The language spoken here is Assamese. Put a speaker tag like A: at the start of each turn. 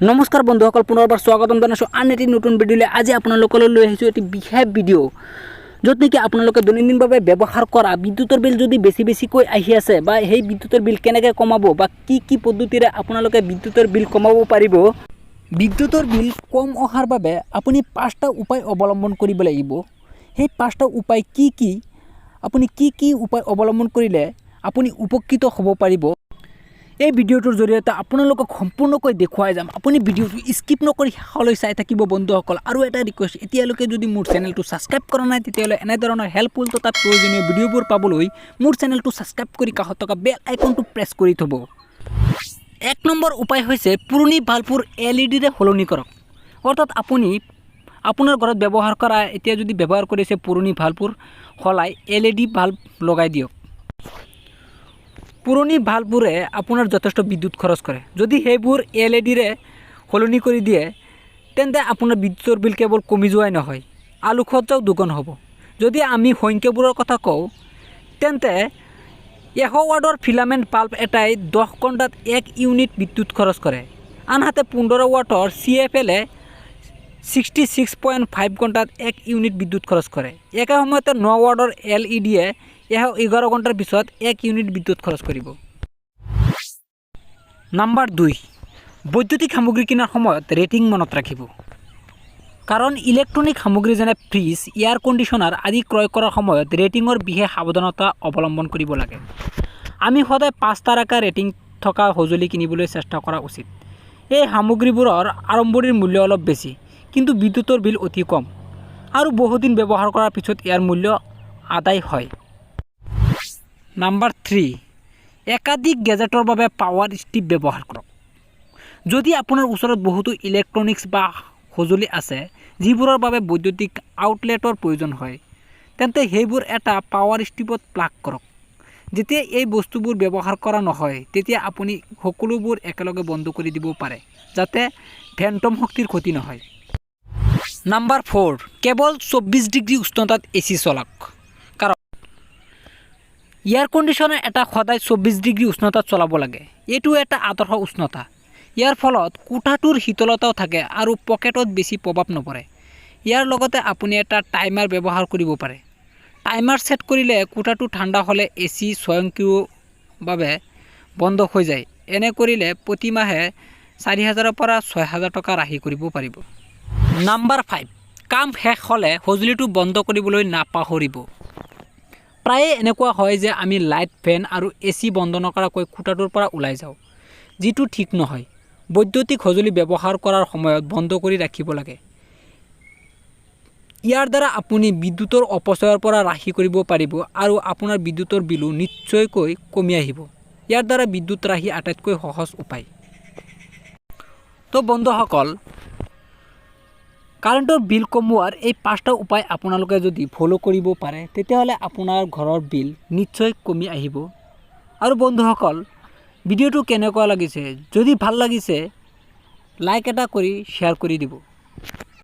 A: নমস্কাৰ বন্ধুসকল, পুনৰবাৰ স্বাগতম জনাইছোঁ আন এটি নতুন ভিডিঅ'লৈ। আজি আপোনালোকলৈ লৈ আহিছোঁ এটি বিশেষ ভিডিঅ' য'ত নেকি আপোনালোকে দৈনন্দিনভাৱে ব্যৱহাৰ কৰা বিদ্যুতৰ বিল যদি বেছিকৈ আহি আছে বা সেই বিদ্যুতৰ বিল কেনেকৈ কমাব বা কি পদ্ধতিৰে আপোনালোকে বিদ্যুতৰ বিল কমাব পাৰিব। বিদ্যুতৰ বিল কম অহাৰ বাবে আপুনি 5টা উপায় অৱলম্বন কৰিব লাগিব। সেই 5টা উপায় কি আপুনি কি উপায় অৱলম্বন কৰিলে আপুনি উপকৃত হ'ব পাৰিব। এই ভিডিঅ'টোৰ জৰিয়তে আপোনালোকক সম্পূৰ্ণকৈ দেখুৱাই যাম। আপুনি ভিডিঅ'টো স্কিপ নকৰি শেষলৈ চাই থাকিব বন্ধুসকল। আৰু এটা ৰিকুৱেষ্ট, এতিয়ালৈকে যদি মোৰ চেনেলটো ছাবস্ক্ৰাইব কৰা নাই তেতিয়াহ'লে এনেধৰণৰ হেল্পফুল তথা প্ৰয়োজনীয় ভিডিঅ'বোৰ পাবলৈ মোৰ চেনেলটো ছাবস্ক্ৰাইব কৰি কাষত থকা বেল আইকনটো প্ৰেছ কৰি থ'ব। 1 নম্বৰ উপায় হৈছে পুৰণি বাল্ববোৰ LED-ৰে সলনি কৰক। অৰ্থাৎ আপুনি আপোনাৰ ঘৰত ব্যৱহাৰ কৰা, এতিয়া যদি ব্যৱহাৰ কৰিছে পুৰণি বাল্ববোৰ সলাই LED বাল্ব লগাই দিয়ক। পুৰণি বাল্ববোৰে আপোনাৰ যথেষ্ট বিদ্যুৎ খৰচ কৰে। যদি সেইবোৰ LED-ৰে সলনি কৰি দিয়ে তেন্তে আপোনাৰ বিদ্যুতৰ বিল কেৱল কমি যোৱাই নহয়, আলোকসজ্জাও দুগুণ হ'ব। যদি আমি সংখ্যাবোৰৰ কথা কওঁ তেন্তে 100 ৱাটৰ ফিলামেণ্ট বাল্ব এটাই 10 ঘণ্টাত 1 ইউনিট বিদ্যুৎ খৰচ কৰে। আনহাতে 15 ৱাটৰ CFL-এ 66.5 ঘণ্টাত 1 ইউনিট বিদ্যুৎ খৰচ কৰে। একে সময়তে 9 ৱাটৰ LED-এ 11 ঘণ্টাৰ পিছত 1 ইউনিট বিদ্যুৎ খৰচ কৰিব। নম্বৰ 2, বৈদ্যুতিক সামগ্ৰী কিনাৰ সময়ত ৰেটিং মনত ৰাখিব। কাৰণ ইলেক্ট্ৰনিক সামগ্ৰী যেনে ফ্ৰিজ, এয়াৰ কণ্ডিশ্যনাৰ আদি ক্ৰয় কৰাৰ সময়ত ৰেটিঙৰ বিশেষ সাৱধানতা অৱলম্বন কৰিব লাগে। আমি সদায় 5 তাৰকা ৰেটিং থকা সঁজুলি কিনিবলৈ চেষ্টা কৰা উচিত। এই সামগ্ৰীবোৰৰ আৰম্ভণিৰ মূল্য অলপ বেছি, কিন্তু বিদ্যুতৰ বিল অতি কম আৰু বহুদিন ব্যৱহাৰ কৰাৰ পিছত ইয়াৰ মূল্য আদায় হয়। নম্বৰ 3, একাধিক গেজেটৰ বাবে পাৱাৰ ষ্ট্ৰিপ ব্যৱহাৰ কৰক। যদি আপোনাৰ ওচৰত বহুতো ইলেক্ট্ৰনিক্স বা সঁজুলি আছে যিবোৰৰ বাবে বৈদ্যুতিক আউটলেটৰ প্ৰয়োজন হয়, তেন্তে সেইবোৰ এটা পাৱাৰ ষ্ট্ৰিপত প্লাগ কৰক। যেতিয়া এই বস্তুবোৰ ব্যৱহাৰ কৰা নহয় তেতিয়া আপুনি সকলোবোৰ একেলগে বন্ধ কৰি দিব পাৰে যাতে ফেণ্টম শক্তিৰ ক্ষতি নহয়। নম্বৰ 4, কেৱল 24 ডিগ্ৰী উষ্ণতাত AC চলাওক। কাৰণ এয়াৰ কণ্ডিশ্যনাৰ এটা সদায় 24 ডিগ্ৰী উষ্ণতাত চলাব লাগে। এইটো এটা আদৰ্শ উষ্ণতা। ইয়াৰ ফলত কোঠাটোৰ শীতলতাও থাকে আৰু পকেটত বেছি প্ৰভাৱ নপৰে। ইয়াৰ লগতে আপুনি এটা টাইমাৰ ব্যৱহাৰ কৰিব পাৰে। টাইমাৰ ছেট কৰিলে কোঠাটো ঠাণ্ডা হ'লে AC স্বয়ংক্ৰিয়ভাৱে বন্ধ হৈ যায়। এনে কৰিলে প্ৰতি মাহে 4000 পৰা 6000 টকা ৰাহি কৰিব পাৰিব। নম্বৰ 5, কাম শেষ হ'লে সঁজুলিটো বন্ধ কৰিবলৈ নাপাহৰিব। প্ৰায়ে এনেকুৱা হয় যে আমি লাইট, ফেন আৰু AC বন্ধ নকৰাকৈ কোঠাটোৰ পৰা ওলাই যাওঁ, যিটো ঠিক নহয়। বৈদ্যুতিক সঁজুলি ব্যৱহাৰ কৰাৰ সময়ত বন্ধ কৰি ৰাখিব লাগে। ইয়াৰ দ্বাৰা আপুনি বিদ্যুতৰ অপচয়ৰ পৰা ৰাহি কৰিব পাৰিব আৰু আপোনাৰ বিদ্যুতৰ বিলো নিশ্চয়কৈ কমি আহিব। ইয়াৰ দ্বাৰা বিদ্যুৎ ৰাহি আটাইতকৈ সহজ উপায়। তো বন্ধুসকল, কাৰেণ্টৰ বিল কমোৱাৰ এই 5টা উপায় আপোনালোকে যদি ফ'ল' কৰিব পাৰে তেতিয়াহ'লে আপোনাৰ ঘৰৰ বিল নিশ্চয় কমি আহিব। আৰু বন্ধুসকল, ভিডিঅ'টো কেনেকুৱা লাগিছে, যদি ভাল লাগিছে লাইক এটা কৰি শ্বেয়াৰ কৰি দিব।